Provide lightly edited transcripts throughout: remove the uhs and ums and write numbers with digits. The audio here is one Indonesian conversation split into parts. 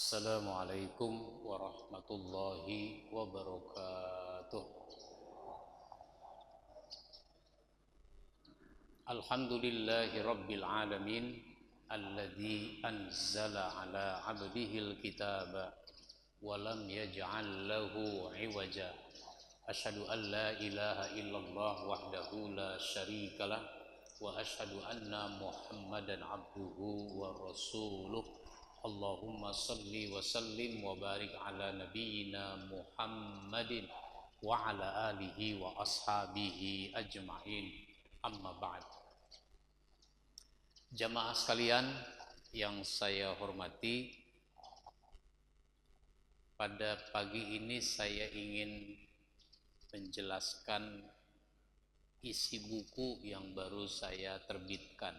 Assalamualaikum warahmatullahi wabarakatuh. Alhamdulillahi rabbil alamin alladzi anzala ala abdihil kitaba wa lam yaj'al lahu iwaja. Asyhadu an la ilaha illallah wahdahu la syarikalah wa asyhadu anna Muhammadan abduhu wa rasuluh. Allahumma salli wa sallim wa barik ala nabiyyina Muhammadin wa ala alihi wa ashabihi ajma'in. Amma ba'd. Jamaah sekalian yang saya hormati, pada pagi ini saya ingin menjelaskan isi buku yang baru saya terbitkan.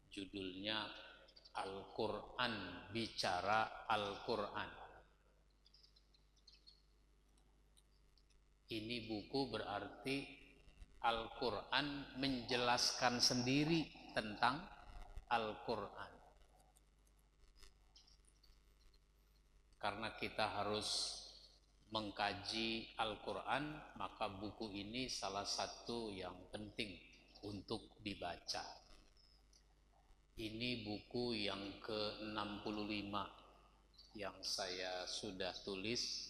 Judulnya Al-Quran Bicara Al-Quran. Ini buku berarti Al-Quran menjelaskan sendiri tentang Al-Quran. Karena kita harus mengkaji Al-Quran, maka buku ini salah satu yang penting untuk dibaca. Ini buku yang ke-65 yang saya sudah tulis.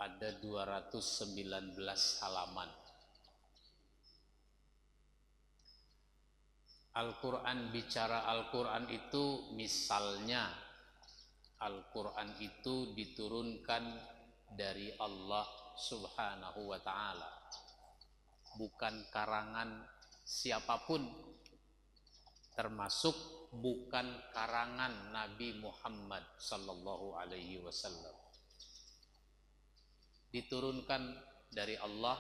Ada 219 halaman. Al-Quran Bicara Al-Quran itu misalnya, Al-Quran itu diturunkan dari Allah Subhanahu wa ta'ala, bukan karangan siapapun, termasuk bukan karangan Nabi Muhammad sallallahu alaihi wasallam. Diturunkan dari Allah,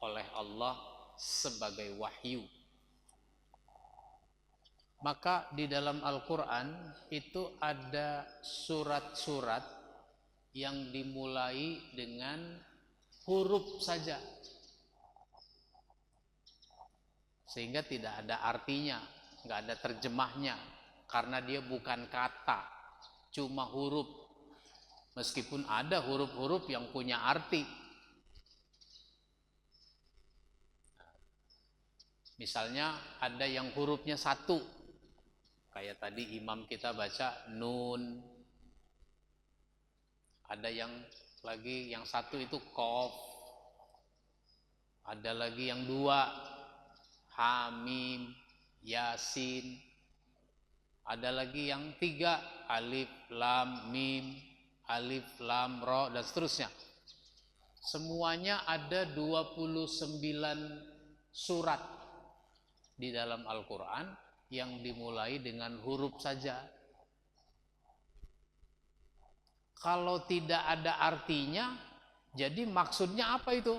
oleh Allah sebagai wahyu. Maka di dalam Al-Quran itu ada surat-surat yang dimulai dengan huruf saja, sehingga tidak ada artinya, nggak ada terjemahnya, karena dia bukan kata, cuma huruf. Meskipun ada huruf-huruf yang punya arti. Misalnya ada yang hurufnya satu, kayak tadi imam kita baca nun. Ada yang lagi yang satu itu qaf. Ada lagi yang dua, hamim, yasin. Ada lagi yang tiga, alif, lam, mim, alif, lam, ro, dan seterusnya. Semuanya ada 29 surat di dalam Al-Quran yang dimulai dengan huruf saja. Kalau tidak ada artinya, jadi maksudnya apa itu?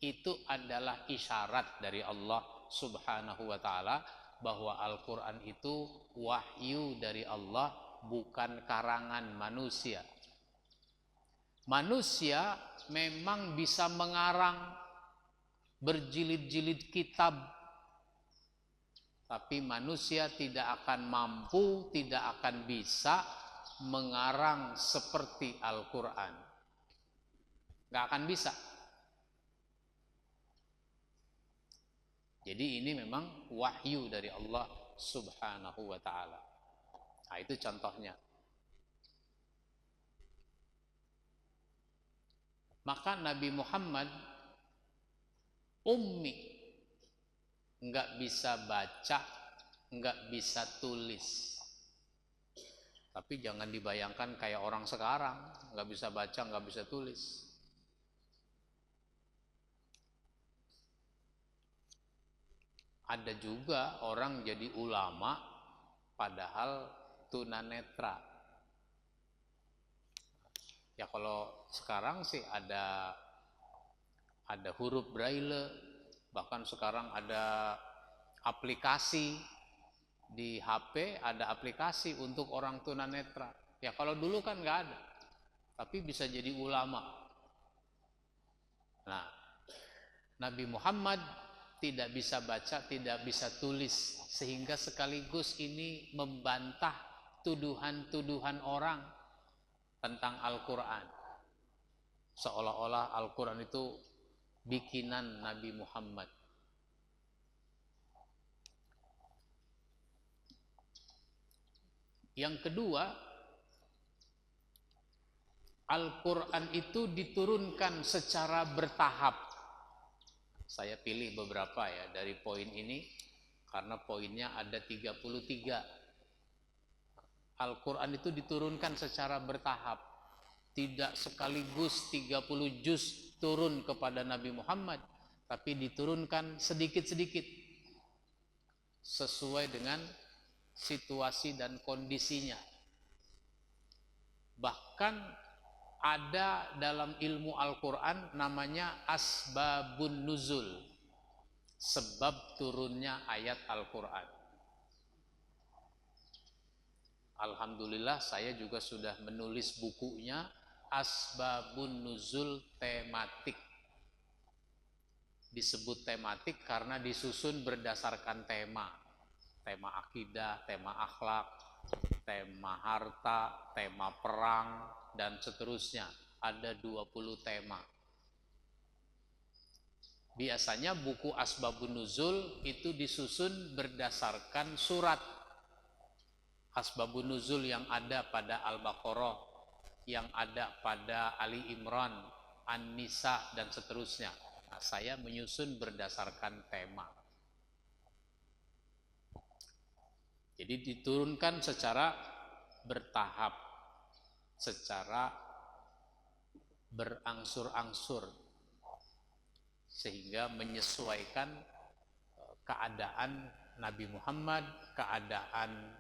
Itu adalah isyarat dari Allah Subhanahu wa ta'ala bahwa Al-Quran itu wahyu dari Allah, bukan karangan manusia. Manusia memang bisa mengarang berjilid-jilid kitab, tapi manusia tidak akan mampu, tidak akan bisa mengarang seperti Al-Quran. Gak akan bisa. Jadi ini memang wahyu dari Allah Subhanahu wa ta'ala. Nah, itu contohnya. Maka Nabi Muhammad ummi, enggak bisa baca, enggak bisa tulis. Tapi jangan dibayangkan kayak orang sekarang, enggak bisa baca, enggak bisa tulis. Ada juga orang jadi ulama padahal tunanetra. Ya kalau sekarang sih ada huruf braille, bahkan sekarang ada aplikasi di HP, ada aplikasi untuk orang tunanetra. Ya kalau dulu kan nggak ada, tapi bisa jadi ulama. Nah, Nabi Muhammad tidak bisa baca, tidak bisa tulis, sehingga sekaligus ini membantah tuduhan-tuduhan orang tentang Al-Quran. Seolah-olah Al-Quran itu bikinan Nabi Muhammad. Yang kedua, Al-Quran itu diturunkan secara bertahap. Saya pilih beberapa ya dari poin ini, karena poinnya ada 33. Al-Quran itu diturunkan secara bertahap. Tidak sekaligus 30 juz turun kepada Nabi Muhammad, tapi diturunkan sedikit-sedikit sesuai dengan situasi dan kondisinya. Bahkan ada dalam ilmu Al-Quran namanya asbabun nuzul, sebab turunnya ayat Al-Quran. Alhamdulillah saya juga sudah menulis bukunya Asbabun Nuzul Tematik. Disebut tematik karena disusun berdasarkan tema. Tema akidah, tema akhlak, tema harta, tema perang, dan seterusnya. Ada 20 tema. Biasanya buku Asbabun Nuzul itu disusun berdasarkan surat. Asbabun Nuzul yang ada pada Al-Baqarah, yang ada pada Ali Imran, An-Nisa, dan seterusnya. Nah, saya menyusun berdasarkan tema. Jadi diturunkan secara bertahap, secara berangsur-angsur, sehingga menyesuaikan keadaan Nabi Muhammad, keadaan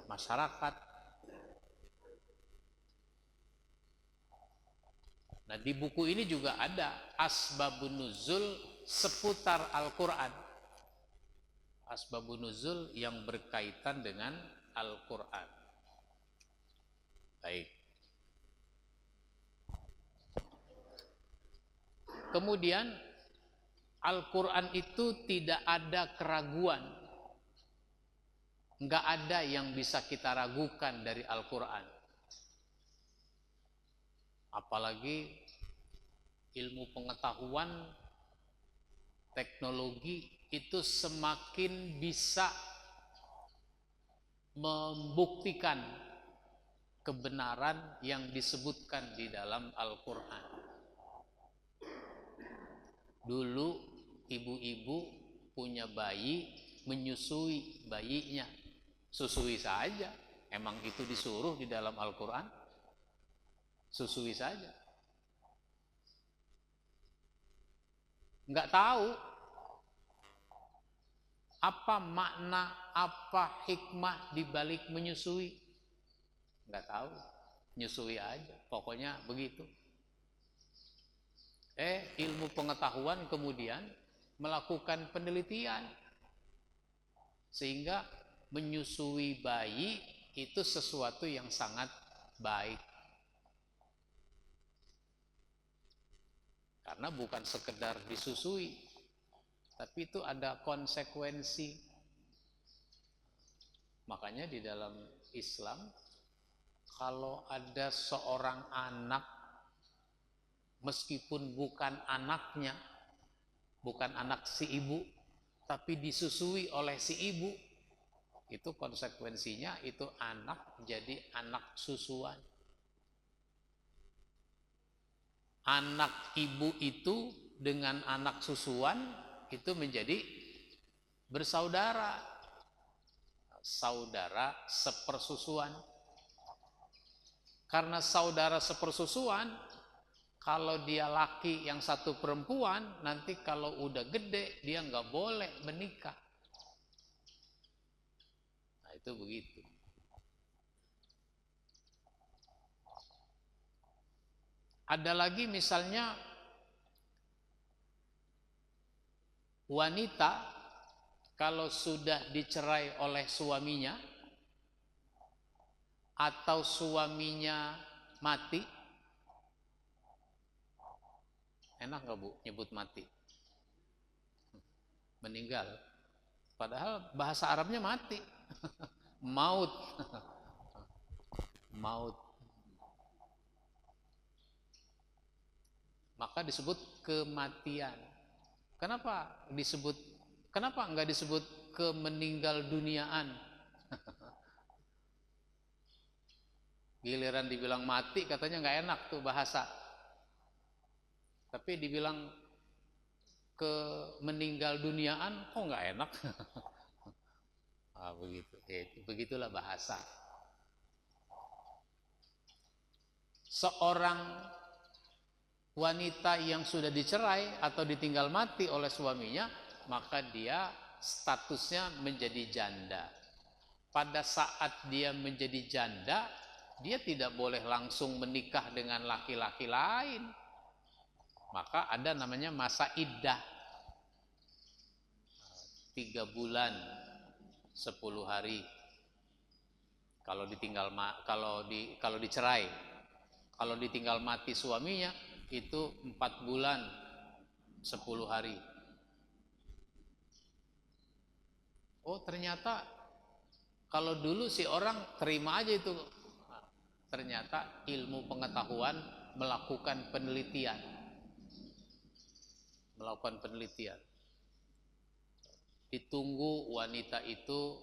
masyarakat. Nah, di buku ini juga ada Asbabun Nuzul seputar Al-Quran. Asbabun Nuzul yang berkaitan dengan Al-Quran. Baik. Kemudian Al-Quran itu tidak ada keraguan. Enggak ada yang bisa kita ragukan dari Al-Quran. Apalagi ilmu pengetahuan, teknologi itu semakin bisa membuktikan kebenaran yang disebutkan di dalam Al-Quran. Dulu ibu-ibu punya bayi, menyusui bayinya, susui saja. Emang itu disuruh di dalam Al-Quran? Susui saja. Enggak tahu apa makna, apa hikmah di balik menyusui. Enggak tahu. Nyusui aja, pokoknya begitu. Ilmu pengetahuan kemudian melakukan penelitian, sehingga menyusui bayi itu sesuatu yang sangat baik. Karena bukan sekedar disusui, tapi itu ada konsekuensi. Makanya di dalam Islam, kalau ada seorang anak, meskipun bukan anaknya, bukan anak si ibu, tapi disusui oleh si ibu, itu konsekuensinya itu anak jadi anak susuan. Anak ibu itu dengan anak susuan itu menjadi bersaudara, saudara sepersusuan. Karena saudara sepersusuan, kalau dia laki yang satu perempuan, nanti kalau udah gede dia nggak boleh menikah. Nah, itu begitu. Ada lagi misalnya wanita kalau sudah dicerai oleh suaminya atau suaminya mati, enak nggak Bu nyebut mati? Meninggal. Padahal bahasa Arabnya mati. Maut. maut. Maka disebut kematian. Kenapa enggak disebut kemeninggal duniaan? Giliran dibilang mati katanya nggak enak tuh bahasa. Tapi dibilang kemeninggal duniaan kok nggak enak. Begitu. Begitulah bahasa. Seorang wanita yang sudah dicerai atau ditinggal mati oleh suaminya, maka dia statusnya menjadi janda. Pada saat dia menjadi janda, dia tidak boleh langsung menikah dengan laki-laki lain. Maka ada namanya masa iddah. 3 bulan 10 hari. Kalau dicerai. Kalau ditinggal mati suaminya itu 4 bulan 10 hari. Oh, ternyata kalau dulu si orang terima aja itu. Ternyata ilmu pengetahuan melakukan penelitian. Ditunggu wanita itu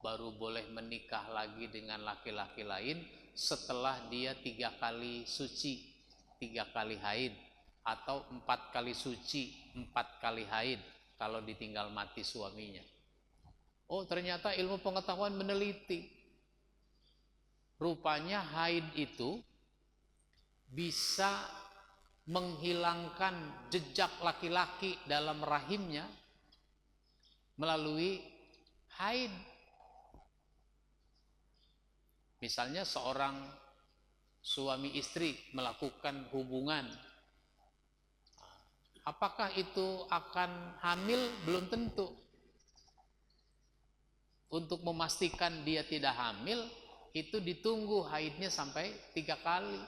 baru boleh menikah lagi dengan laki-laki lain setelah dia 3 kali suci, 3 kali haid, atau 4 kali suci, 4 kali haid kalau ditinggal mati suaminya. Oh, ternyata ilmu pengetahuan meneliti. Rupanya haid itu bisa menghilangkan jejak laki-laki dalam rahimnya melalui haid. Misalnya seorang suami istri melakukan hubungan, apakah itu akan hamil? Belum tentu. Untuk memastikan dia tidak hamil, itu ditunggu haidnya sampai 3 kali.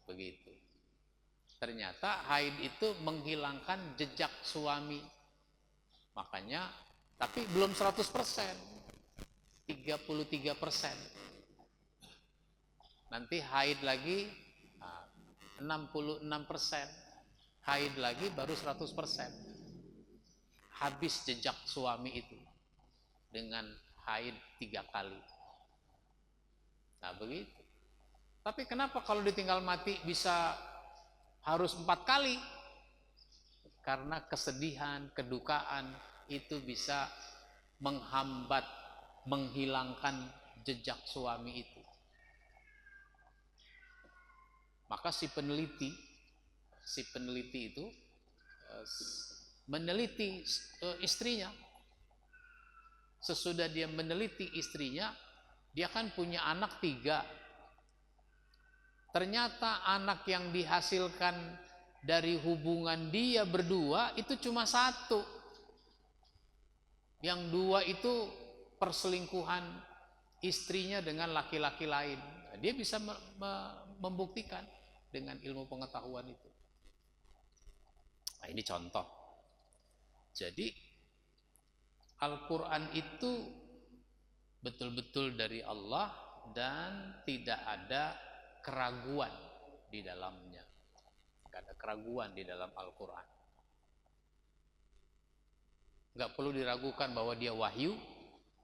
Begitu. Ternyata haid itu menghilangkan jejak suami. Makanya, tapi belum 100%, 33%. Nanti haid lagi 66%. Haid lagi baru 100%. Habis jejak suami itu dengan haid 3 kali. Nah, begitu. Tapi kenapa kalau ditinggal mati bisa harus 4 kali? Karena kesedihan, kedukaan itu bisa menghambat, menghilangkan jejak suami itu. Maka si peneliti itu meneliti istrinya. Sesudah dia meneliti istrinya, dia kan punya anak 3. Ternyata anak yang dihasilkan dari hubungan dia berdua itu cuma 1. Yang 2 itu perselingkuhan istrinya dengan laki-laki lain. Dia bisa membuktikan dengan ilmu pengetahuan itu. Nah, ini contoh. Jadi Al-Quran itu betul-betul dari Allah dan tidak ada keraguan di dalamnya. Tidak ada keraguan di dalam Al-Quran. Nggak perlu diragukan bahwa dia wahyu,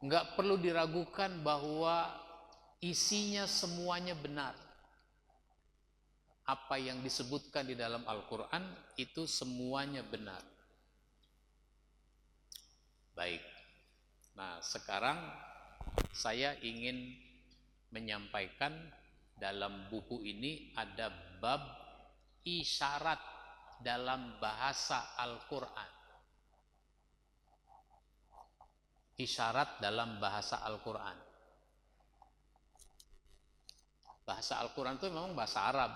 nggak perlu diragukan bahwa isinya semuanya benar. Apa yang disebutkan di dalam Al-Quran itu semuanya benar. Baik. Nah, sekarang saya ingin menyampaikan dalam buku ini ada bab isyarat dalam bahasa Al-Quran. Isyarat dalam bahasa Al-Quran. Bahasa Al-Quran itu memang bahasa Arab,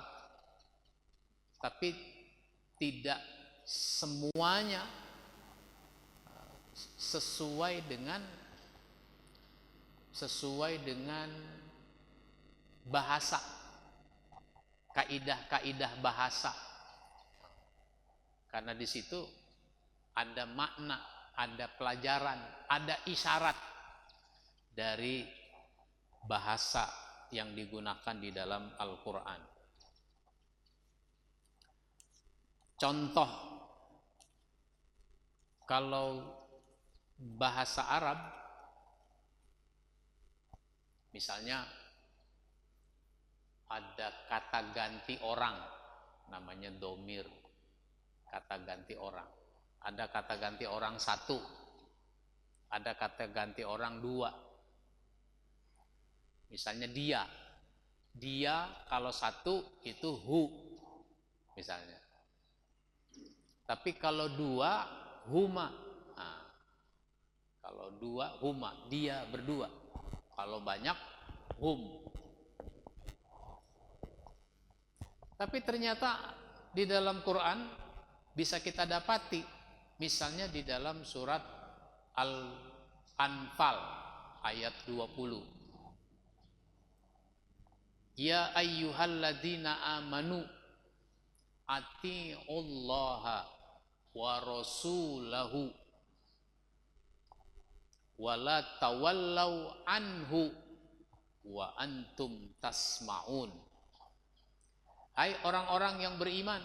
tapi tidak semuanya sesuai dengan bahasa, kaidah-kaidah bahasa. Karena di situ ada makna, ada pelajaran, ada isyarat dari bahasa yang digunakan di dalam Al-Quran. Contoh, kalau bahasa Arab, misalnya ada kata ganti orang, namanya domir, kata ganti orang. Ada kata ganti orang satu, ada kata ganti orang dua. Misalnya dia kalau satu itu hu misalnya. Tapi kalau dua huma. Nah, kalau dua huma, dia berdua. Kalau banyak hum. Tapi ternyata di dalam Quran bisa kita dapati, misalnya di dalam surat Al-Anfal ayat 20. Ya ayyuhalladzina amanu atiullaha wa rasulahu wa la tawallau anhu wa antum tasma'un. Hai orang-orang yang beriman,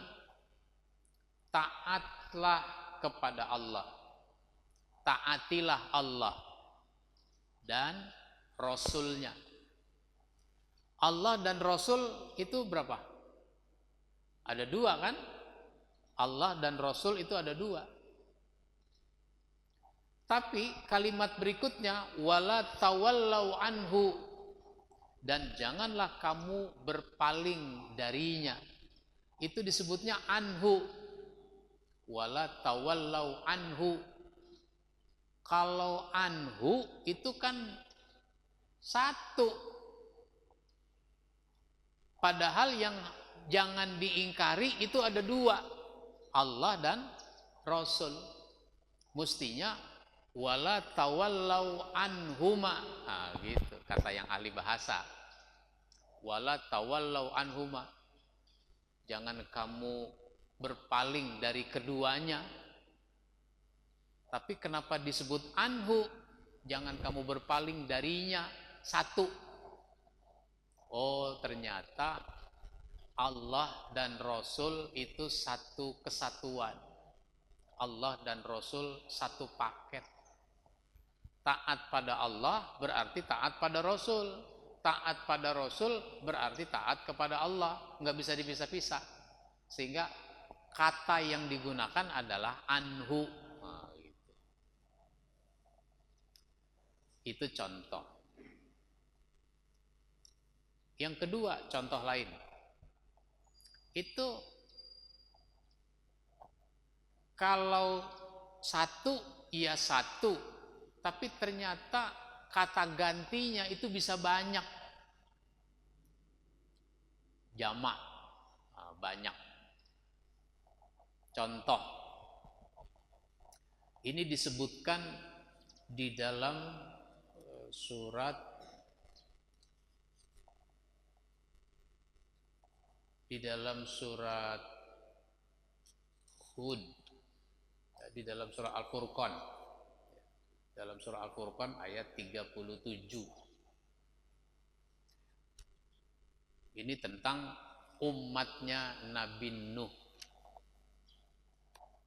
taatlah kepada Allah, taatilah Allah dan Rasulnya. Allah dan Rasul itu berapa? Ada dua kan? Allah dan Rasul itu ada dua. Tapi kalimat berikutnya, wala tawallau anhu, dan janganlah kamu berpaling darinya. Itu disebutnya anhu. Wala tawallau anhu. Kalau anhu itu kan satu. Padahal yang jangan diingkari itu ada dua, Allah dan Rasul. Mestinya wala tawallau anhuma. Nah, gitu kata yang ahli bahasa. Wala tawallau anhuma. Jangan kamu berpaling dari keduanya. Tapi kenapa disebut anhu? Jangan kamu berpaling darinya, satu. Oh, ternyata Allah dan Rasul itu satu kesatuan. Allah dan Rasul satu paket. Taat pada Allah berarti taat pada Rasul. Taat pada Rasul berarti taat kepada Allah. Nggak bisa dipisah-pisah. Sehingga kata yang digunakan adalah anhu. Nah, gitu. Itu contoh. Yang kedua, contoh lain. Itu kalau satu, ya satu. Tapi ternyata kata gantinya itu bisa banyak. Jamak, banyak. Contoh. Ini disebutkan di dalam surat Hud, di dalam surah Al-Furqan. Dalam surah Al-Furqan ayat 37. Ini tentang umatnya Nabi Nuh.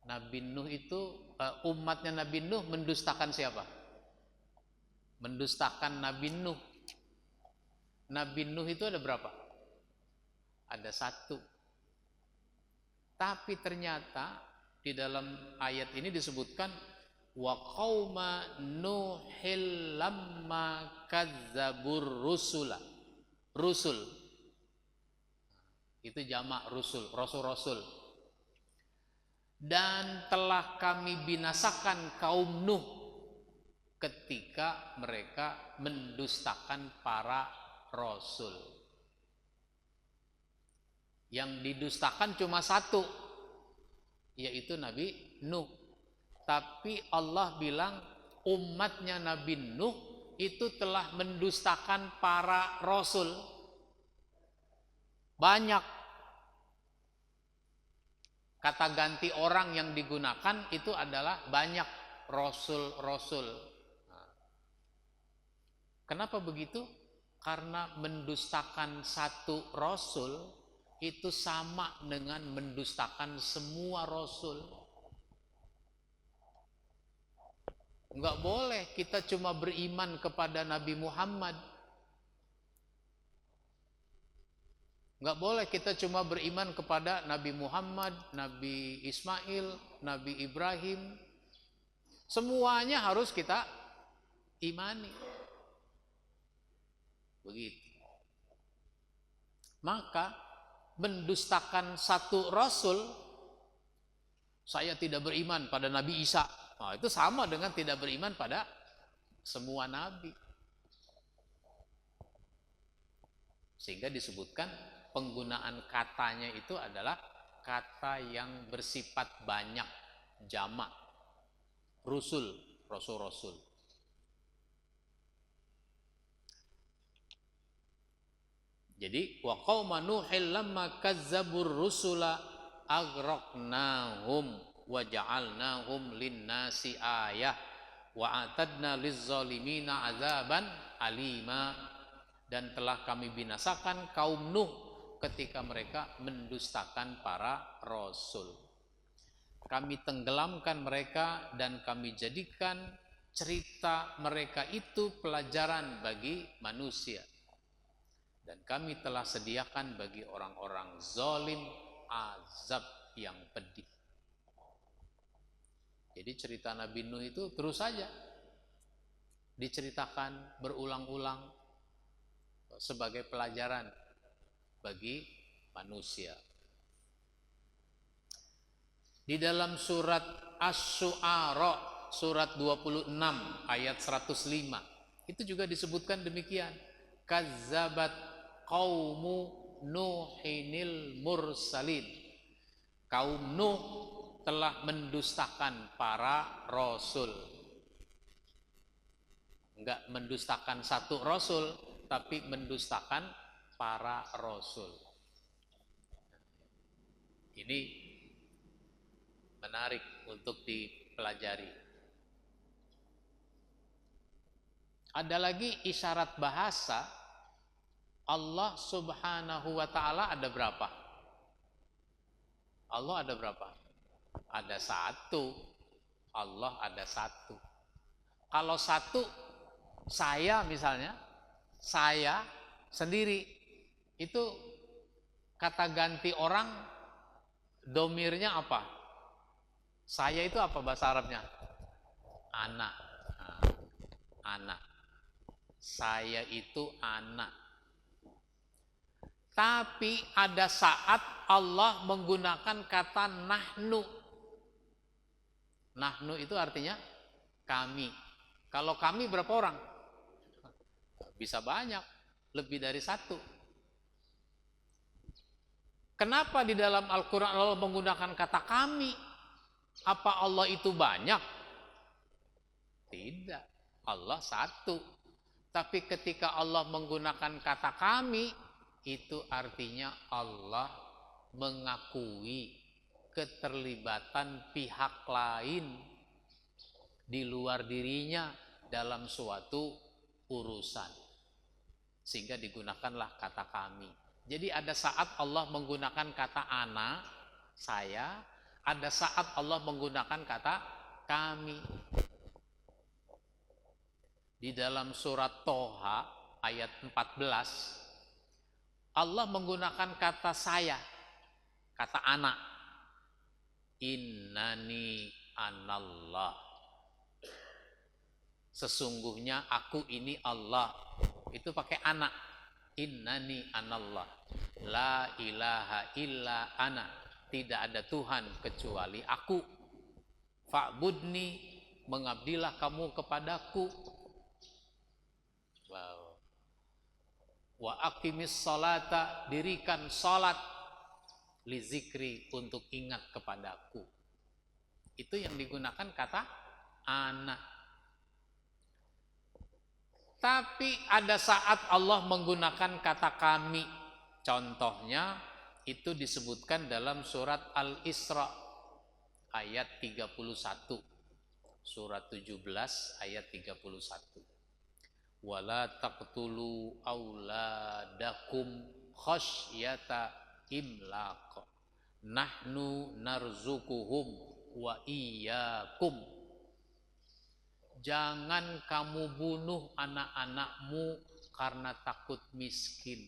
Nabi Nuh itu umatnya Nabi Nuh mendustakan siapa? Mendustakan Nabi Nuh. Nabi Nuh itu ada berapa? Ada satu. Tapi ternyata di dalam ayat ini disebutkan wa qauma nuhil lamma kadzabur rusula. Rusul itu jamak rusul, rasul-rasul. Dan telah kami binasakan kaum Nuh ketika mereka mendustakan para rasul. Yang didustakan cuma satu, yaitu Nabi Nuh. Tapi Allah bilang umatnya Nabi Nuh itu telah mendustakan para rasul. Banyak. Kata ganti orang yang digunakan itu adalah banyak, rasul-rasul. Kenapa begitu? Karena mendustakan satu rasul itu sama dengan mendustakan semua rasul. Enggak boleh kita cuma beriman kepada Nabi Muhammad. Enggak boleh kita cuma beriman kepada Nabi Muhammad, Nabi Ismail, Nabi Ibrahim. Semuanya harus kita imani. Begitu. Maka mendustakan satu rasul, saya tidak beriman pada Nabi Isa. Nah, itu sama dengan tidak beriman pada semua nabi. Sehingga disebutkan penggunaan katanya itu adalah kata yang bersifat banyak, jamak, rusul, rasul-rasul. Jadi wa qauma nuhil lamma kazzabur rusula aghraqnahum wa ja'alnahum linnasi ayah wa atadna lizzalimina azaban alima. Dan telah kami binasakan kaum Nuh ketika mereka mendustakan para rasul. Kami tenggelamkan mereka dan kami jadikan cerita mereka itu pelajaran bagi manusia. Dan kami telah sediakan bagi orang-orang zalim azab yang pedih. Jadi cerita Nabi Nuh itu terus saja diceritakan berulang-ulang sebagai pelajaran bagi manusia. Di dalam surat Asy-Syu'ara surat 26 ayat 105 itu juga disebutkan demikian. Kazzabat qaumu Nuhinil mursalin. Kaum Nuh telah mendustakan para rasul. Enggak mendustakan satu rasul, tapi mendustakan para rasul. Ini menarik untuk dipelajari. Ada lagi isyarat bahasa Allah Subhanahu wa ta'ala ada berapa? Allah ada berapa? Ada satu. Allah ada satu. Kalau satu, saya misalnya, saya sendiri, itu kata ganti orang, domirnya apa? Saya itu apa bahasa Arabnya? Anak. Nah, anak. Saya itu anak. Tapi ada saat Allah menggunakan kata nahnu. Nahnu itu artinya kami. Kalau kami berapa orang? Bisa banyak, lebih dari satu. Kenapa di dalam Al-Quran Allah menggunakan kata kami? Apa Allah itu banyak? Tidak, Allah satu. Tapi ketika Allah menggunakan kata kami, itu artinya Allah mengakui keterlibatan pihak lain di luar dirinya dalam suatu urusan. Sehingga digunakanlah kata kami. Jadi ada saat Allah menggunakan kata ana, saya. Ada saat Allah menggunakan kata kami. Di dalam surat Toha ayat 14, Allah menggunakan kata saya, kata anak. Innani anallah. Sesungguhnya aku ini Allah. Itu pakai anak. Innani anallah. La ilaha illa ana. Tidak ada Tuhan kecuali aku. Fa'budni. Mengabdilah kamu kepadaku. Wow. Wa aqimis salata. Dirikan salat. Li zikri. Untuk ingat kepadaku. Itu yang digunakan kata anak. Tapi ada saat Allah menggunakan kata kami. Contohnya itu disebutkan dalam surat Al-Isra ayat 31. Surat 17 ayat 31. wala taqtulu auladakum khasyata imlaq nahnu narzukuhum wa iyyakum. Jangan kamu bunuh anak-anakmu karena takut miskin.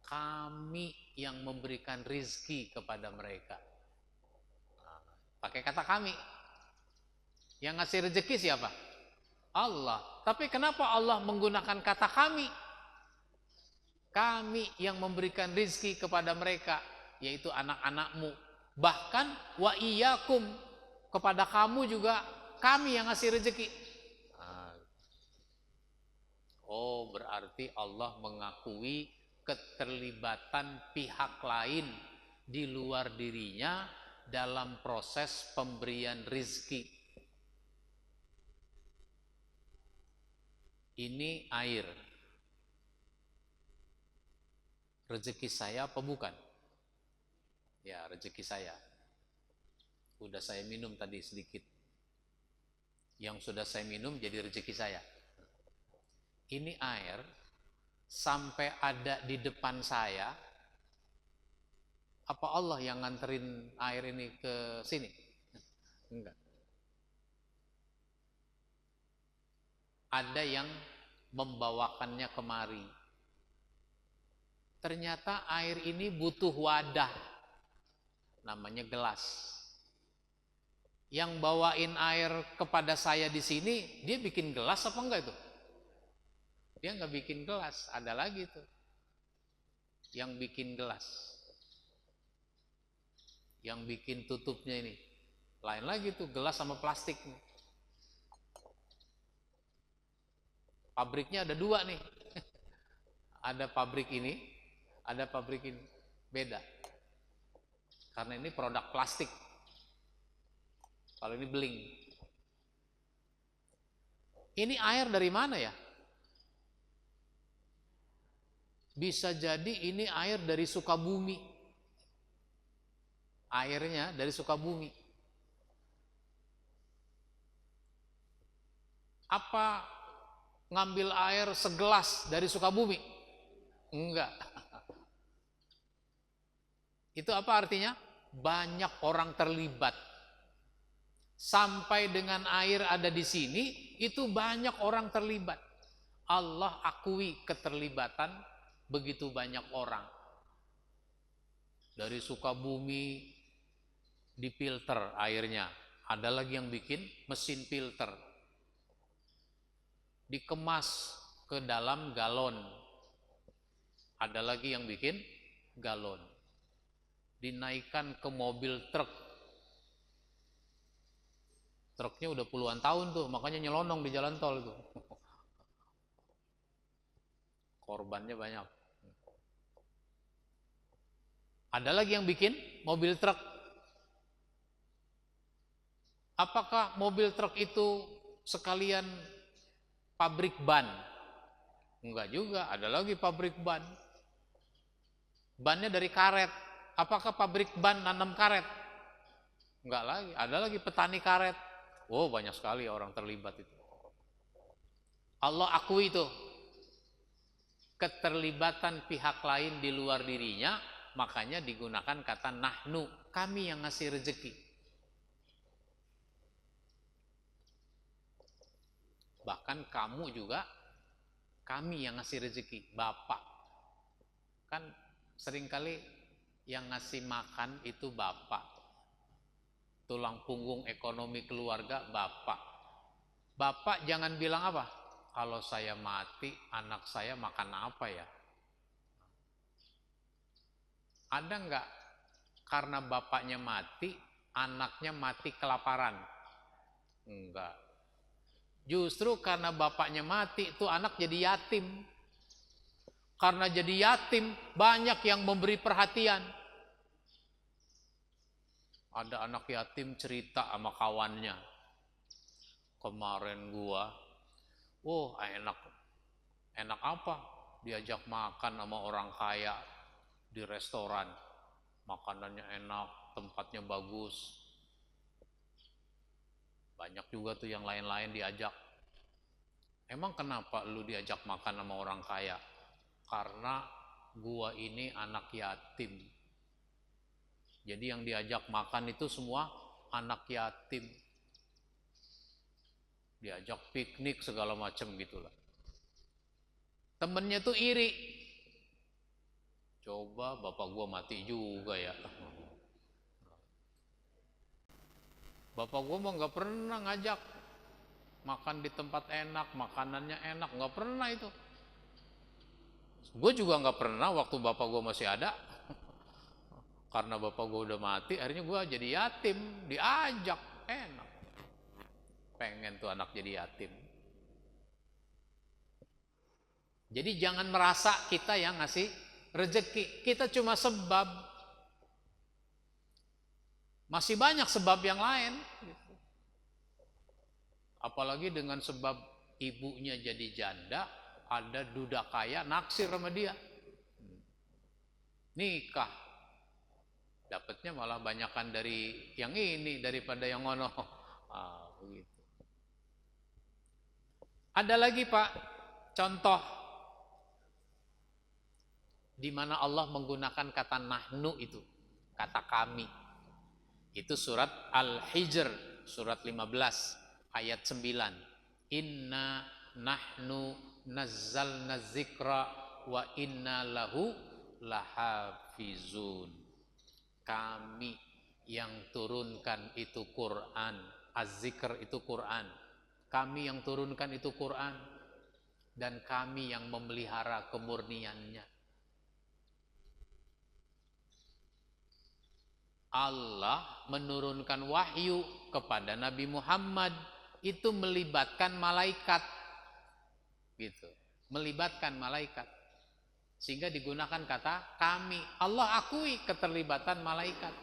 Kami yang memberikan rizki kepada mereka. Nah, pakai kata kami. Yang ngasih rezeki siapa? Allah. Tapi kenapa Allah menggunakan kata kami? Kami yang memberikan rizki kepada mereka, yaitu anak-anakmu. Bahkan wa iyyakum, kepada kamu juga kami yang ngasih rezeki. Oh, berarti Allah mengakui keterlibatan pihak lain di luar dirinya dalam proses pemberian rizki. Ini air. Rezeki saya apa bukan? Ya, rezeki saya. Udah saya minum tadi sedikit. Yang sudah saya minum jadi rezeki saya. Ini air sampai ada di depan saya. Apa Allah yang nganterin air ini ke sini? Enggak. Ada yang membawakannya kemari. Ternyata air ini butuh wadah, namanya gelas. Yang bawain air kepada saya di sini, dia bikin gelas apa enggak itu? Dia enggak bikin gelas, ada lagi tuh yang bikin gelas, yang bikin tutupnya ini. Lain lagi tuh gelas sama plastik. Pabriknya ada dua nih. Ada pabrik ini, ada pabrik ini. Beda. Karena ini produk plastik. Kalau ini beling. Ini air dari mana ya? Bisa jadi ini air dari Sukabumi. Airnya dari Sukabumi. Apa ngambil air segelas dari Sukabumi? Enggak. Itu apa artinya? Banyak orang terlibat. Sampai dengan air ada di sini, itu banyak orang terlibat. Allah akui keterlibatan begitu banyak orang. Dari Sukabumi difilter airnya. Ada lagi yang bikin mesin filter. Dikemas ke dalam galon. Ada lagi yang bikin galon. Dinaikkan ke mobil truk. Truknya udah puluhan tahun tuh, makanya nyelonong di jalan tol tuh. Korbannya banyak. Ada lagi yang bikin mobil truk. Apakah mobil truk itu sekalian pabrik ban? Enggak juga, ada lagi pabrik ban. Bannya dari karet. Apakah pabrik ban nanam karet? Enggak lagi, ada lagi petani karet. Oh, banyak sekali orang terlibat itu. Allah akui itu. Keterlibatan pihak lain di luar dirinya, makanya digunakan kata nahnu, kami yang ngasih rezeki. Bahkan kamu juga, kami yang ngasih rezeki, bapak. Kan seringkali yang ngasih makan itu bapak. Tulang punggung ekonomi keluarga bapak. Bapak jangan bilang apa? Kalau saya mati, anak saya makan apa ya? Ada enggak karena bapaknya mati, anaknya mati kelaparan? Enggak. Justru karena bapaknya mati, itu anak jadi yatim. Karena jadi yatim, banyak yang memberi perhatian. Ada anak yatim cerita sama kawannya. Kemarin gua, enak. Enak apa? Diajak makan sama orang kaya di restoran. Makanannya enak, tempatnya bagus. Banyak juga tuh yang lain-lain diajak. emang kenapa lu diajak makan sama orang kaya? Karena gua ini anak yatim. Jadi yang diajak makan itu semua anak yatim. Diajak piknik segala macam gitulah. Temennya tuh iri. Coba bapak gua mati juga ya. Bapak gua mah nggak pernah ngajak makan di tempat enak, makanannya enak, nggak pernah itu. Gue juga nggak pernah waktu bapak gue masih ada, karena bapak gue udah mati, akhirnya gue jadi yatim, diajak, enak. Pengen tuh anak jadi yatim. Jadi jangan merasa kita yang ngasih rezeki, kita cuma sebab. Masih banyak sebab yang lain. Apalagi dengan sebab ibunya jadi janda, ada duda kaya naksir sama dia, nikah, dapatnya malah banyakan dari yang ini daripada yang ngono. Begitu. Ada lagi Pak, contoh di mana Allah menggunakan kata nahnu itu, kata kami. Itu surat Al-Hijr, surat 15 ayat 9. Inna nahnu nazzalna dzikra wa inna lahu lahafizun. Kami yang turunkan itu Quran. Az-zikr itu Quran. Kami yang turunkan itu Quran. Dan kami yang memelihara kemurniannya. Allah menurunkan wahyu kepada Nabi Muhammad itu melibatkan malaikat, gitu, melibatkan malaikat, sehingga digunakan kata kami. Allah akui keterlibatan malaikat,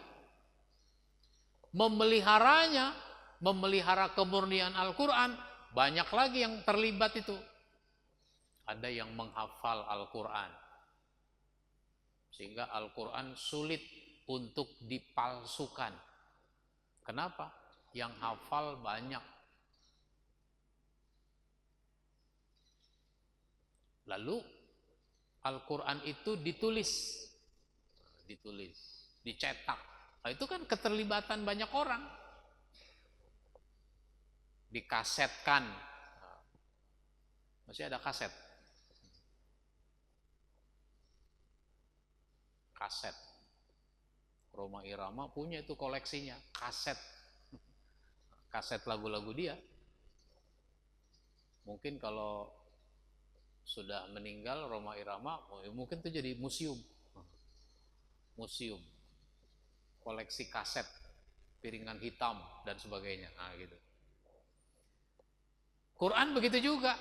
memeliharanya, memelihara kemurnian Al-Quran. Banyak lagi yang terlibat itu. Ada yang menghafal Al-Quran, sehingga Al-Quran sulit untuk dipalsukan. Kenapa? Yang hafal banyak. Lalu Al-Quran itu ditulis, dicetak. Nah, itu kan keterlibatan banyak orang. Dikasetkan. Masih ada kaset. Kaset. Rhoma Irama punya itu koleksinya, kaset. Kaset lagu-lagu dia. Mungkin kalau sudah meninggal Rhoma Irama, mungkin itu jadi museum. Museum. Koleksi kaset, piringan hitam dan sebagainya. Nah, gitu. Quran begitu juga.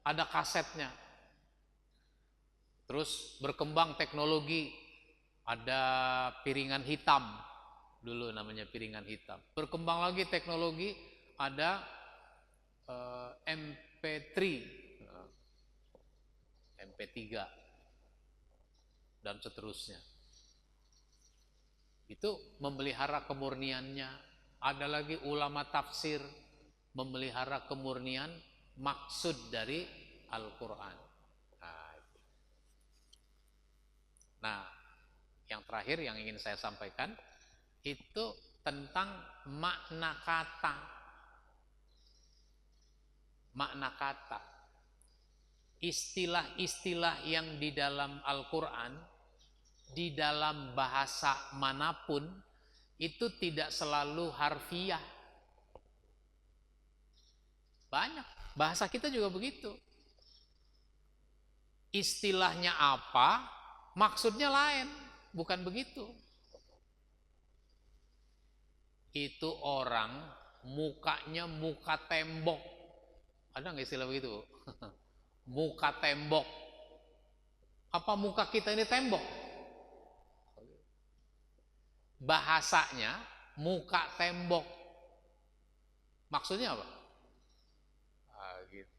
Ada kasetnya. Terus berkembang teknologi, ada piringan hitam, dulu namanya piringan hitam. Berkembang lagi teknologi, ada MP3, MP3, dan seterusnya. Itu memelihara kemurniannya. Ada lagi ulama tafsir, memelihara kemurnian maksud dari Al-Quran. Nah, yang terakhir yang ingin saya sampaikan itu tentang makna kata. Makna kata. Istilah-istilah yang di dalam Al-Quran, di dalam bahasa manapun, itu tidak selalu harfiah. Banyak. Bahasa kita juga begitu. Istilahnya apa, maksudnya lain. Bukan begitu. Itu orang mukanya muka tembok. Ada nggak istilah begitu? Muka tembok. Apa muka kita ini tembok? Bahasanya muka tembok. Maksudnya apa? Gitu.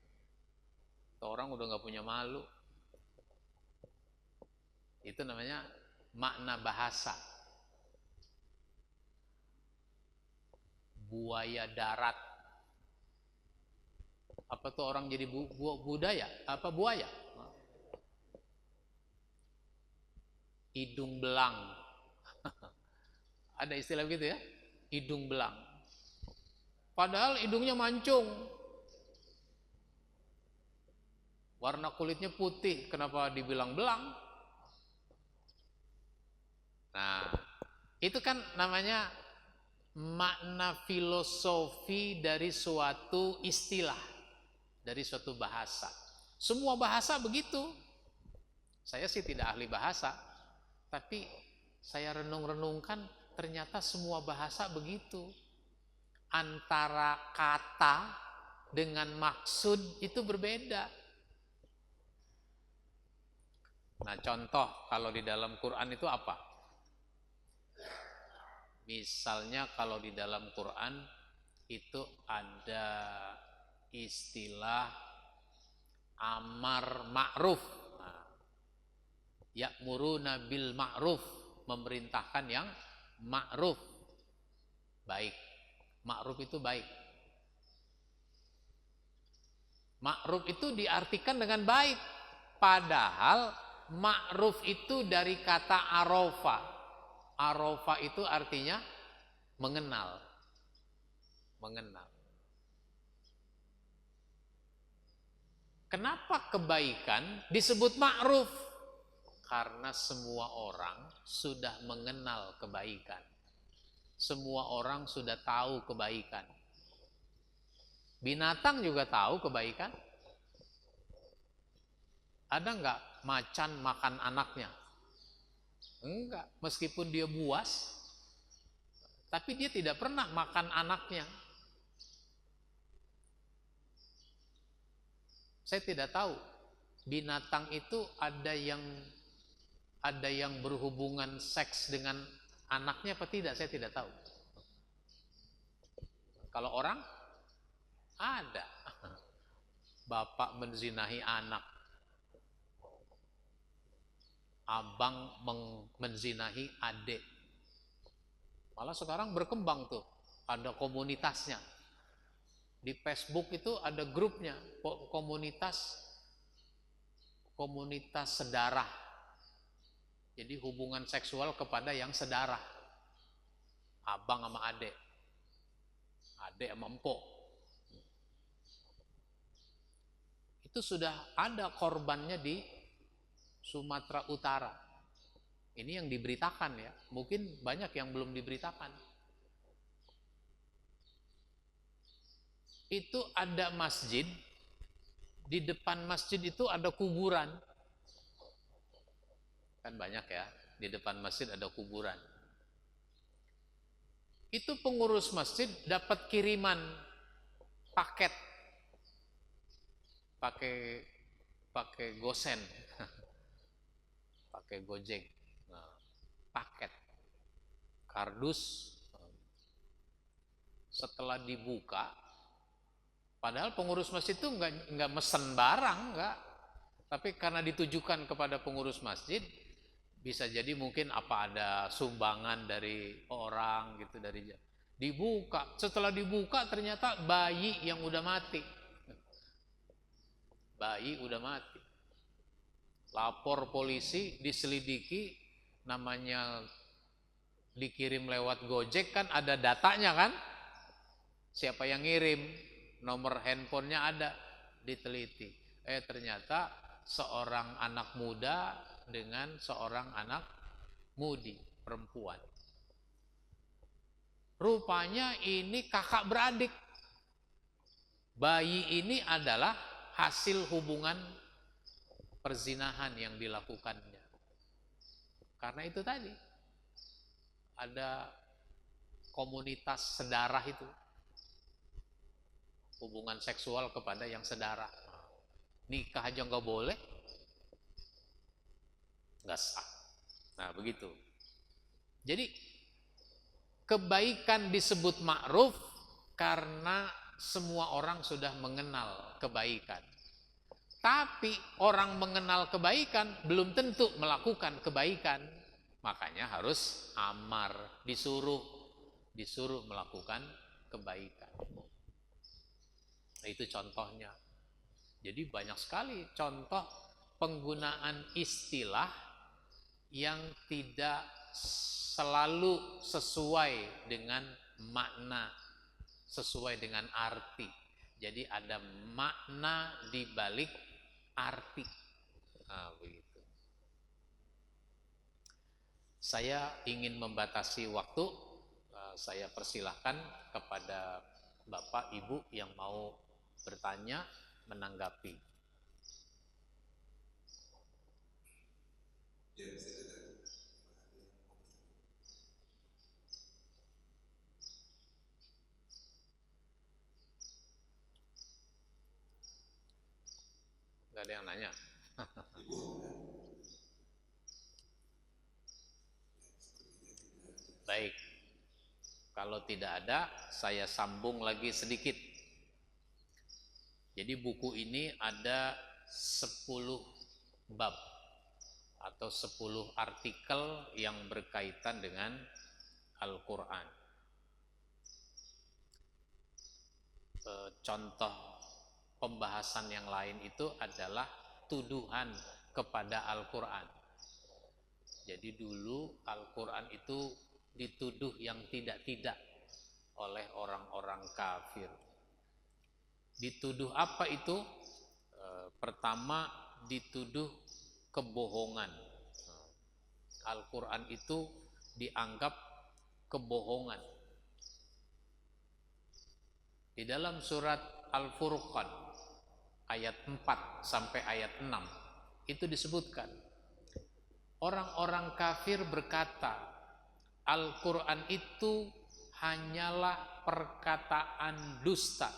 Orang udah nggak punya malu. Itu namanya makna bahasa. Buaya darat. Apa tuh orang jadi budaya? Apa buaya? Hidung belang. Ada istilah begitu ya? Hidung belang. Padahal hidungnya mancung. Warna kulitnya putih, kenapa dibilang belang? Nah, itu kan namanya makna filosofi dari suatu istilah, dari suatu bahasa. Semua bahasa begitu. Saya sih tidak ahli bahasa, tapi saya renung-renungkan ternyata semua bahasa begitu. Antara kata dengan maksud itu berbeda. Nah, contoh kalau di dalam Quran itu apa? Misalnya kalau di dalam Quran itu ada istilah amar ma'ruf. Nah, ya'muruna bil ma'ruf, memerintahkan yang ma'ruf. Baik. Ma'ruf itu baik. Ma'ruf itu diartikan dengan baik. Padahal ma'ruf itu dari kata arofa. Arofa itu artinya mengenal. Mengenal. Kenapa kebaikan disebut ma'ruf? Karena semua orang sudah mengenal kebaikan. Semua orang sudah tahu kebaikan. Binatang juga tahu kebaikan. Ada enggak macan makan anaknya? Enggak, meskipun dia buas, tapi dia tidak pernah makan anaknya. Saya tidak tahu, binatang itu ada yang berhubungan seks dengan anaknya apa tidak, saya tidak tahu. Kalau orang, ada. Bapak menzinahi anak. Abang menzinahi adik. Malah sekarang berkembang tuh, ada komunitasnya. Di Facebook itu ada grupnya, komunitas sedarah. Jadi hubungan seksual kepada yang sedarah. Abang sama adik. Adik sama empok. Itu sudah ada korbannya di Sumatera Utara. Ini yang diberitakan ya. Mungkin banyak yang belum diberitakan. Itu ada masjid. Di depan masjid itu ada kuburan. Kan banyak ya. Di depan masjid ada kuburan. Itu pengurus masjid dapat kiriman paket. Pakai gosen. Pakai Gojek. Nah, paket kardus. Setelah dibuka, padahal pengurus masjid itu nggak mesen barang, nggak. Tapi karena ditujukan kepada pengurus masjid, bisa jadi mungkin apa ada sumbangan dari orang gitu, dari dibuka. Setelah dibuka ternyata bayi yang udah mati. Bayi udah mati. Lapor polisi, diselidiki, namanya dikirim lewat Gojek kan ada datanya kan, siapa yang ngirim, nomor handphonenya ada, diteliti. Ternyata seorang anak muda dengan seorang anak mudi, perempuan. Rupanya ini kakak beradik. Bayi ini adalah hasil hubungan perzinahan yang dilakukannya. Karena itu tadi ada komunitas sedarah itu, hubungan seksual kepada yang sedarah. Nikah aja nggak boleh, nggak sah. Nah begitu. Jadi kebaikan disebut ma'ruf karena semua orang sudah mengenal kebaikan. Tapi orang mengenal kebaikan belum tentu melakukan kebaikan. Makanya harus amar, disuruh melakukan kebaikan. Nah, itu contohnya. Jadi banyak sekali contoh penggunaan istilah yang tidak selalu sesuai dengan makna, sesuai dengan arti. Jadi ada makna di balik arti. Nah, begitu. Saya ingin membatasi waktu. Saya persilahkan kepada Bapak Ibu yang mau bertanya, menanggapi. Gak ada yang nanya. Baik. Kalau tidak ada, saya sambung lagi sedikit. Jadi buku ini ada 10 bab atau 10 artikel yang berkaitan dengan Al-Quran. Contoh pembahasan yang lain itu adalah tuduhan kepada Al-Quran. Jadi dulu Al-Quran itu dituduh yang tidak-tidak oleh orang-orang kafir. Dituduh apa itu? Pertama, dituduh kebohongan. Al-Quran itu dianggap kebohongan. Di dalam surat Al-Furqan ayat 4 sampai ayat 6 itu disebutkan orang-orang kafir berkata Al-Quran itu hanyalah perkataan dusta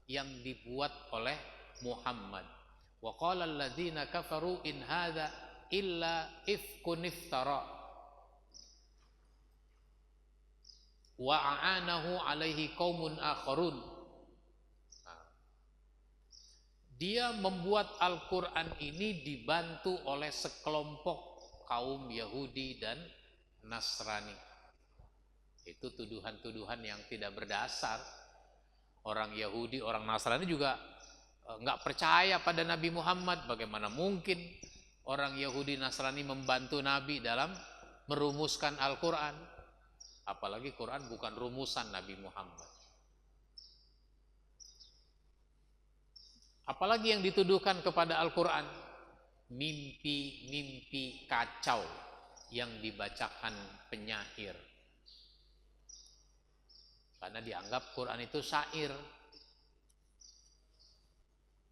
yang dibuat oleh Muhammad. Wa qala alladziina kafaru in hadza illa ifkun iftara wa a'anahu alaihi qaumun akharun. Dia membuat Al-Quran ini dibantu oleh sekelompok kaum Yahudi dan Nasrani. Itu tuduhan-tuduhan yang tidak berdasar. Orang Yahudi, orang Nasrani juga nggak percaya pada Nabi Muhammad. Bagaimana mungkin orang Yahudi Nasrani membantu Nabi dalam merumuskan Al-Quran? Apalagi Quran bukan rumusan Nabi Muhammad. Apalagi yang dituduhkan kepada Al-Quran? Mimpi-mimpi kacau yang dibacakan penyair. Karena dianggap Quran itu syair.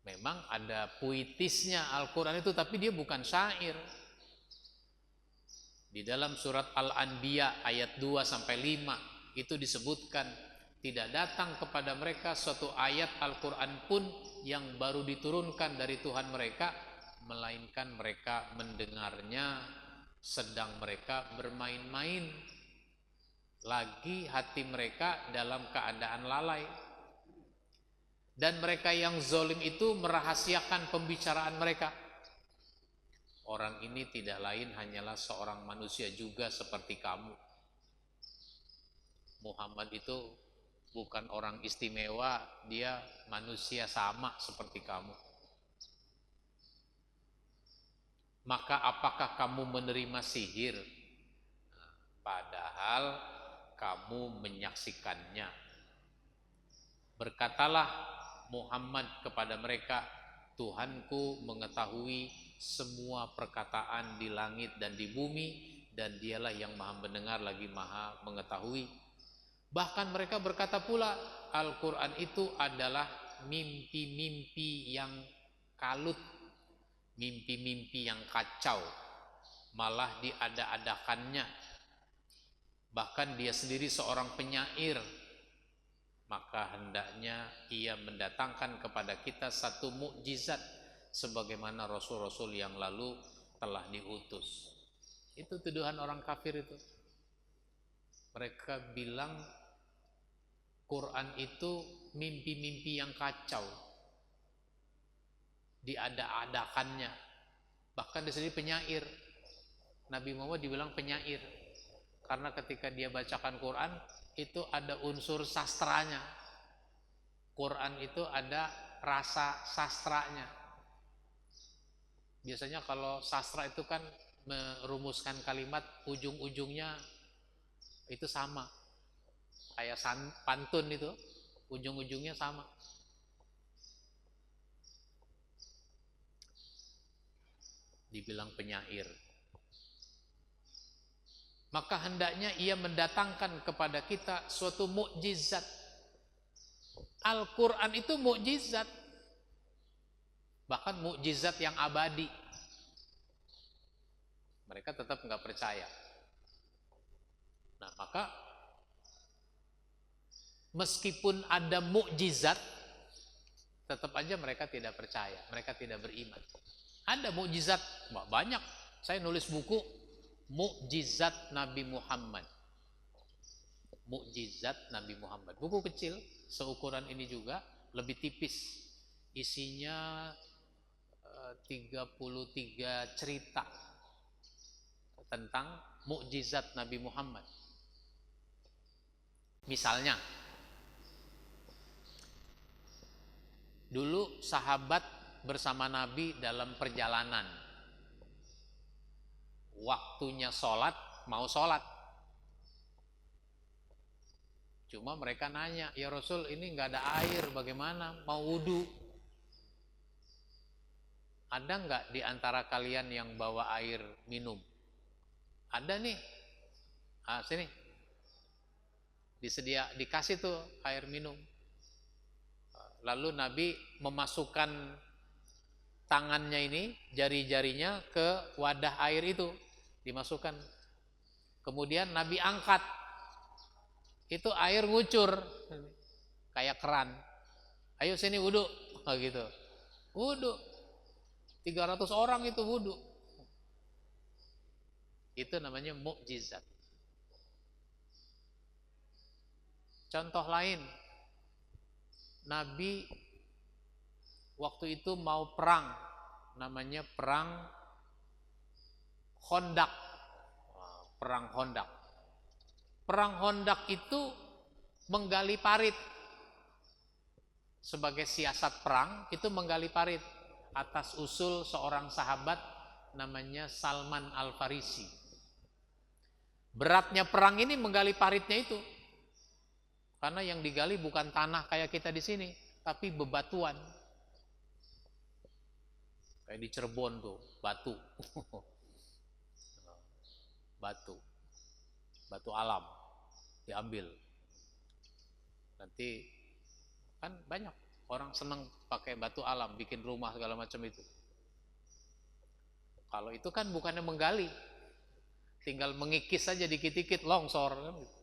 Memang ada puitisnya Al-Quran itu, tapi dia bukan syair. Di dalam surat Al-Anbiya ayat 2 sampai 5 itu disebutkan tidak datang kepada mereka suatu ayat Al-Quran pun yang baru diturunkan dari Tuhan mereka, melainkan mereka mendengarnya sedang mereka bermain-main. Lagi hati mereka dalam keadaan lalai. Dan mereka yang zalim itu merahasiakan pembicaraan mereka. Orang ini tidak lain hanyalah seorang manusia juga seperti kamu. Muhammad itu bukan orang istimewa, dia manusia sama seperti kamu. Maka apakah kamu menerima sihir? Padahal kamu menyaksikannya. Berkatalah Muhammad kepada mereka, Tuhanku mengetahui semua perkataan di langit dan di bumi, dan dialah yang maha mendengar lagi maha mengetahui. Bahkan mereka berkata pula, Al-Quran itu adalah mimpi-mimpi yang kalut, mimpi-mimpi yang kacau, malah diada-adakannya. Bahkan dia sendiri seorang penyair. Maka hendaknya ia mendatangkan kepada kita satu mukjizat sebagaimana rasul-rasul yang lalu telah diutus. Itu tuduhan orang kafir itu. Mereka bilang Quran itu mimpi-mimpi yang kacau, diada-adakannya. Bahkan dia sendiri penyair. Nabi Muhammad dibilang penyair karena ketika dia bacakan Quran itu ada unsur sastranya. Quran itu ada rasa sastranya. Biasanya kalau sastra itu kan merumuskan kalimat ujung-ujungnya itu sama. Kayak pantun itu, ujung-ujungnya sama. Dibilang penyair. Maka hendaknya ia mendatangkan kepada kita suatu mukjizat. Al-Quran itu mukjizat. Bahkan mukjizat yang abadi. Mereka tetap nggak percaya. Nah, maka meskipun ada mukjizat, tetap aja mereka tidak percaya, mereka tidak beriman. Ada mukjizat, banyak. Saya nulis buku Mukjizat Nabi Muhammad. Mukjizat Nabi Muhammad. Buku kecil, seukuran ini juga, lebih tipis. Isinya 33 cerita tentang mukjizat Nabi Muhammad. Misalnya, dulu sahabat bersama Nabi dalam perjalanan. Waktunya sholat, mau sholat. Cuma mereka nanya, ya Rasul ini nggak ada air, bagaimana? Mau wudhu. Ada nggak di antara kalian yang bawa air minum? Ada nih. Sini. Dikasih tuh air minum. Lalu Nabi memasukkan tangannya ini, jari-jarinya ke wadah air itu, dimasukkan. Kemudian Nabi angkat, itu air ngucur, kayak keran. Ayo sini wudhu, gitu. Wudhu, 300 orang itu wudhu. Itu namanya mukjizat. Contoh lain, Nabi waktu itu mau perang, namanya perang Khandaq. Perang Khandaq. Perang Khandaq itu menggali parit. Sebagai siasat perang, itu menggali parit atas usul seorang sahabat namanya Salman Al-Farisi. Beratnya perang ini menggali paritnya itu. Karena yang digali bukan tanah kayak kita di sini, tapi bebatuan. Kayak di Cirebon tuh, batu. Batu alam diambil. Nanti kan banyak orang senang pakai batu alam, bikin rumah segala macam itu. Kalau itu kan bukannya menggali, tinggal mengikis saja dikit-dikit longsor kan gitu.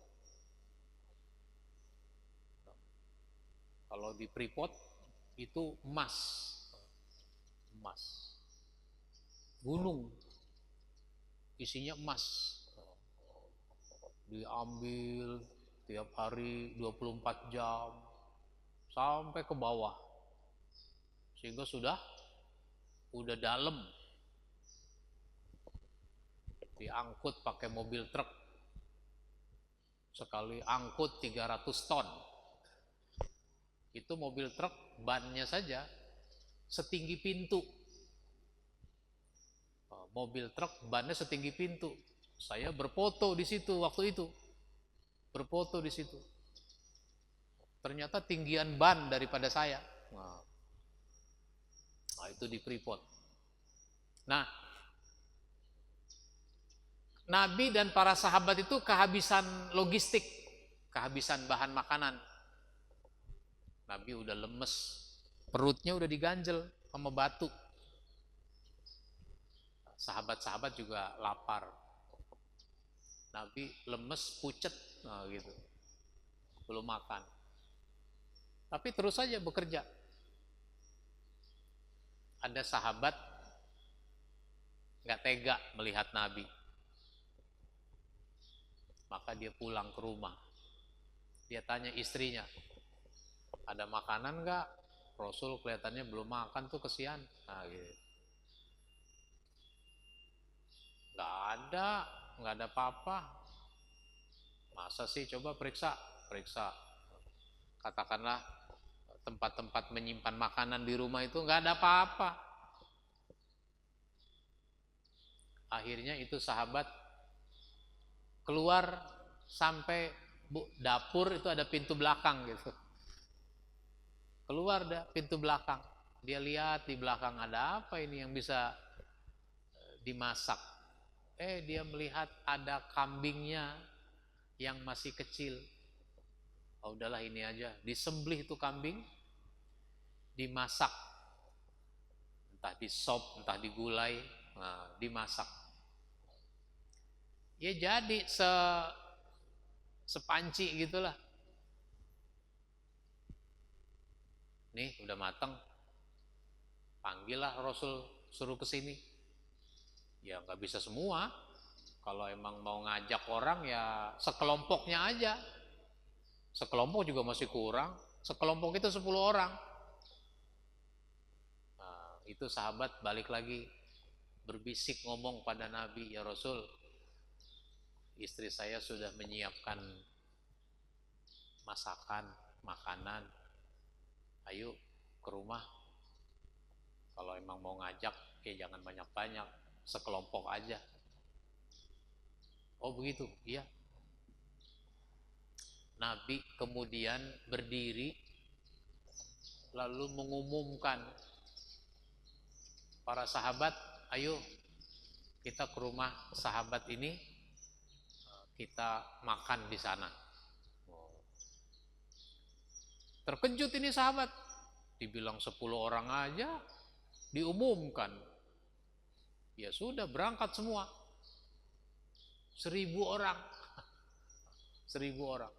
Kalau di Freeport itu emas, gunung isinya emas, diambil tiap hari 24 jam sampai ke bawah, sehingga udah dalam, diangkut pakai mobil truk, sekali angkut 300 ton. Itu mobil truk, bannya saja setinggi pintu. Mobil truk, bannya setinggi pintu. Saya berfoto di situ waktu itu. Berfoto di situ. Ternyata tinggian ban daripada saya. Nah, itu di Freeport. Nah, Nabi dan para sahabat itu kehabisan logistik, kehabisan bahan makanan. Nabi udah lemes, perutnya udah diganjel sama batu. Sahabat-sahabat juga lapar. Nabi lemes, pucet, nah gitu, belum makan. Tapi terus saja bekerja. Ada sahabat nggak tega melihat Nabi, maka dia pulang ke rumah. Dia tanya istrinya, ada makanan nggak? Rasul kelihatannya belum makan tuh, kesian. Nah, gitu. Nggak ada apa-apa. Masa sih, coba periksa. Katakanlah tempat-tempat menyimpan makanan di rumah itu nggak ada apa-apa. Akhirnya itu sahabat keluar sampai dapur itu ada pintu belakang gitu. Keluar dah pintu belakang. Dia lihat di belakang ada apa ini yang bisa dimasak. Dia melihat ada kambingnya yang masih kecil. Oh udahlah ini aja, disembelih itu kambing, dimasak. Entah di sop, entah digulai, dimasak. Ya jadi sepanci gitulah. Nih udah matang, panggillah Rasul suruh kesini. Ya nggak bisa semua. Kalau emang mau ngajak orang ya sekelompoknya aja. Sekelompok juga masih kurang. Sekelompok itu 10 orang. Nah, itu sahabat balik lagi berbisik ngomong pada Nabi, ya Rasul, istri saya sudah menyiapkan masakan, makanan. Ayo ke rumah. Kalau emang mau ngajak, ya jangan banyak-banyak, sekelompok aja. Oh begitu, iya. Nabi kemudian berdiri lalu mengumumkan, para sahabat, ayo kita ke rumah sahabat ini, kita makan di sana. Terkejut ini sahabat, dibilang 10 orang aja diumumkan. Ya sudah, berangkat semua. 1.000 orang. 1.000 orang.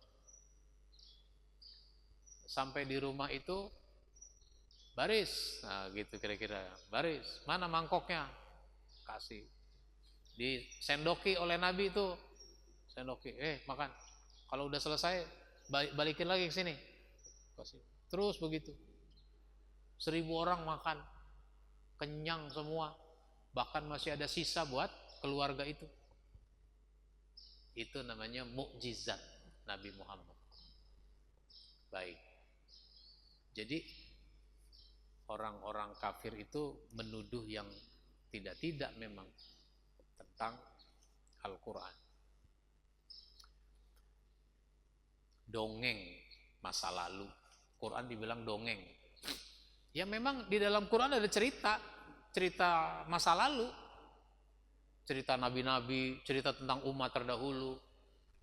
Sampai di rumah itu baris, nah gitu kira-kira, baris, mana mangkoknya, kasih, disendoki oleh Nabi itu, sendoki, makan, kalau udah selesai balikin lagi ke sini, kasih, terus begitu, 1.000 orang makan, kenyang semua, bahkan masih ada sisa buat keluarga itu. Itu namanya mukjizat Nabi Muhammad. Baik. Jadi orang-orang kafir itu menuduh yang tidak-tidak memang tentang Al-Quran. Dongeng masa lalu. Quran dibilang dongeng. Ya memang di dalam Quran ada cerita masa lalu. Cerita nabi-nabi, cerita tentang umat terdahulu,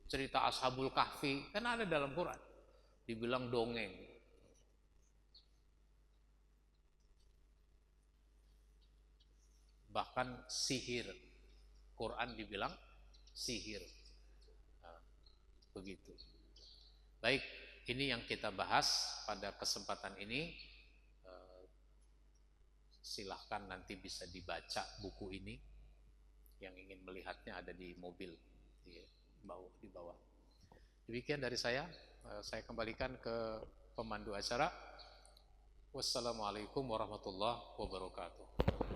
cerita Ashabul Kahfi, kan ada dalam Quran. Dibilang dongeng. Bahkan sihir, Quran dibilang sihir. Nah, begitu. Baik, ini yang kita bahas pada kesempatan ini. Silahkan nanti bisa dibaca buku ini. Yang ingin melihatnya ada di mobil di bawah. Demikian dari saya kembalikan ke pemandu acara. Wassalamualaikum warahmatullahi wabarakatuh.